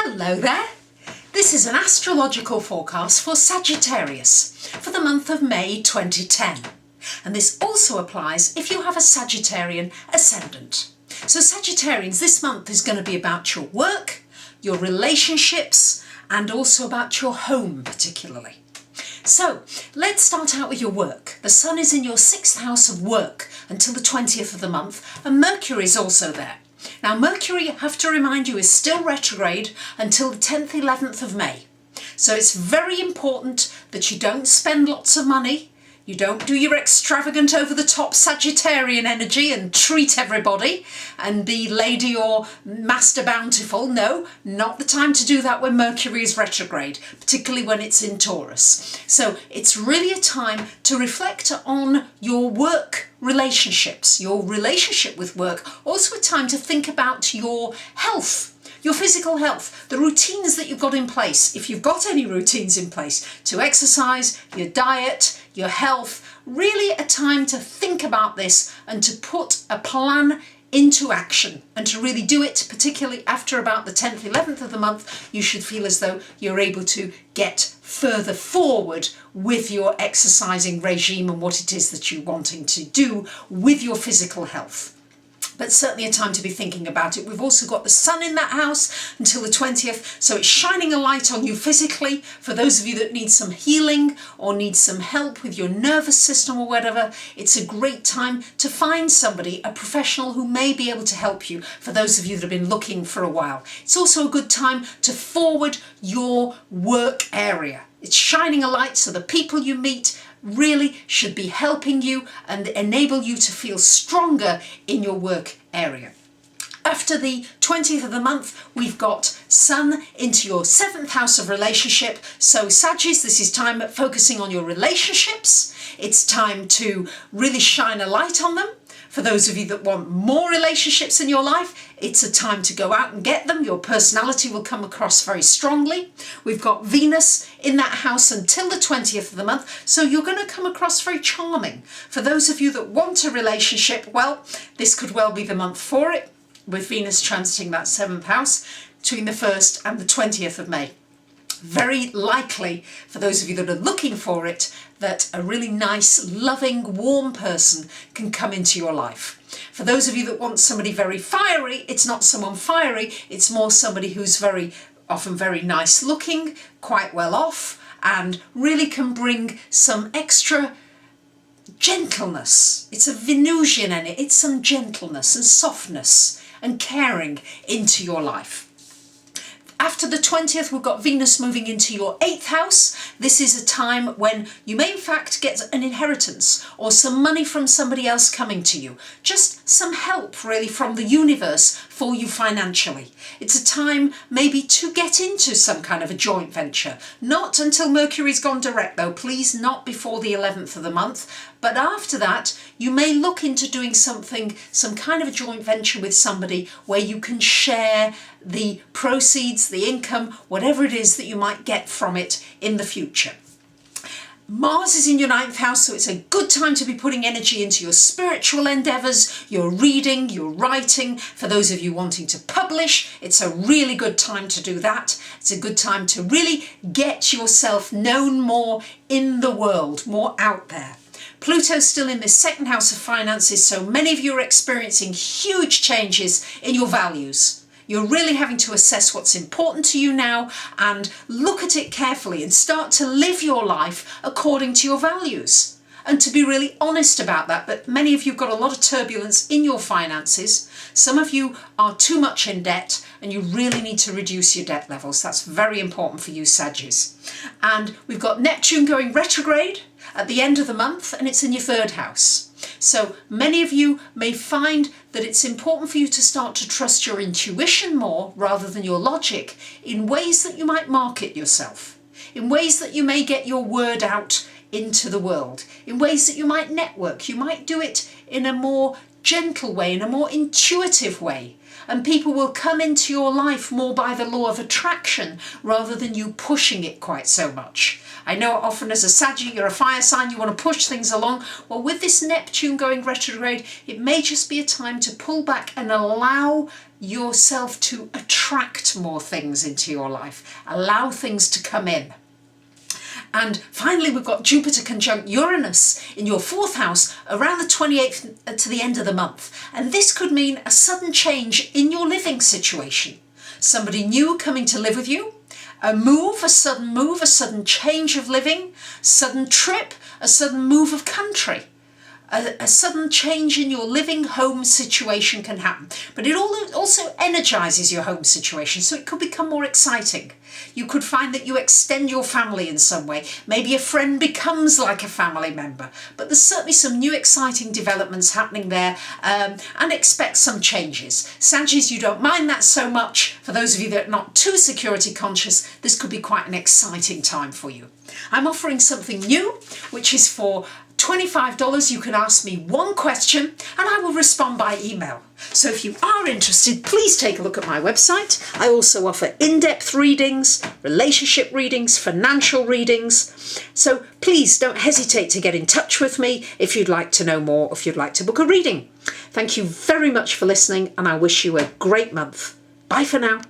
Hello there! This is an astrological forecast for Sagittarius for the month of May 2010. And this also applies if you have a Sagittarian ascendant. So Sagittarians, this month is going to be about your work, your relationships, and also about your home particularly. So let's start out with your work. The Sun is in your 6th house of work until the 20th of the month, and Mercury is also there. Now Mercury, I have to remind you, is still retrograde until the 10th, 11th of May. So it's very important that you don't spend lots of money, you don't do your extravagant over-the-top Sagittarian energy and treat everybody and be lady or master bountiful. No, not the time to do that when Mercury is retrograde, particularly when it's in Taurus. So it's really a time to reflect on your work relationships, your relationship with work. Also a time to think about your health, your physical health, the routines that you've got in place, if you've got any routines in place, to exercise, your diet, your health. Really a time to think about this and to put a plan into action and to really do it, particularly after about the 10th, 11th of the month. You should feel as though you're able to get further forward with your exercising regime and what it is that you're wanting to do with your physical health. But certainly a time to be thinking about it. We've also got the Sun in that house until the 20th, so it's shining a light on you physically. For those of you that need some healing or need some help with your nervous system or whatever, it's a great time to find somebody, a professional who may be able to help you, for those of you that have been looking for a while. It's also a good time to forward your work area. It's shining a light, so the people you meet really should be helping you and enable you to feel stronger in your work area. After the 20th of the month, we've got Sun into your 7th house of relationship. So Sagittarius, this is time focusing on your relationships. It's time to really shine a light on them. For those of you that want more relationships in your life, it's a time to go out and get them. Your personality will come across very strongly. We've got Venus in that house until the 20th of the month, so you're going to come across very charming. For those of you that want a relationship, well, this could well be the month for it, with Venus transiting that 7th house between the 1st and the 20th of May. Very likely, for those of you that are looking for it, that a really nice, loving, warm person can come into your life. For those of you that want somebody very fiery, it's not someone fiery, it's more somebody who's often very nice looking, quite well off, and really can bring some extra gentleness. It's a Venusian in it, it's some gentleness and softness and caring into your life. After the 20th, we've got Venus moving into your 8th house. This is a time when you may in fact get an inheritance or some money from somebody else coming to you. Just some help really from the universe for you financially. It's a time maybe to get into some kind of a joint venture. Not until Mercury's gone direct though, please, not before the 11th of the month. But after that, you may look into doing something, some kind of a joint venture with somebody where you can share the proceeds, the income, whatever it is that you might get from it in the future. Mars is in your 9th house, so it's a good time to be putting energy into your spiritual endeavours, your reading, your writing. For those of you wanting to publish, it's a really good time to do that. It's a good time to really get yourself known more in the world, more out there. Pluto's still in the 2nd house of finances, so many of you are experiencing huge changes in your values. You're really having to assess what's important to you now and look at it carefully and start to live your life according to your values. And to be really honest about that, but many of you have got a lot of turbulence in your finances. Some of you are too much in debt and you really need to reduce your debt levels. That's very important for you, Sagittarius. And we've got Neptune going retrograde at the end of the month, and it's in your 3rd house. So many of you may find that it's important for you to start to trust your intuition more rather than your logic in ways that you might market yourself, in ways that you may get your word out into the world, in ways that you might network. You might do it in a more gentle way, in a more intuitive way. And people will come into your life more by the law of attraction rather than you pushing it quite so much. I know often as a Sagittarius, you're a fire sign, you want to push things along. Well, with this Neptune going retrograde, it may just be a time to pull back and allow yourself to attract more things into your life. Allow things to come in. And finally, we've got Jupiter conjunct Uranus in your 4th house around the 28th to the end of the month. And this could mean a sudden change in your living situation. Somebody new coming to live with you, a sudden change of living, sudden trip, a sudden move of country. A sudden change in your living home situation can happen, but it also energizes your home situation, so it could become more exciting. You could find that you extend your family in some way. Maybe a friend becomes like a family member, but there's certainly some new exciting developments happening there, and expect some changes. Saggies, you don't mind that so much. For those of you that are not too security conscious, this could be quite an exciting time for you. I'm offering something new, which is for $25. You can ask me one question and I will respond by email. So if you are interested, please take a look at my website. I also offer in-depth readings, relationship readings, financial readings. So please don't hesitate to get in touch with me if you'd like to know more, if you'd like to book a reading. Thank you very much for listening, and I wish you a great month. Bye for now.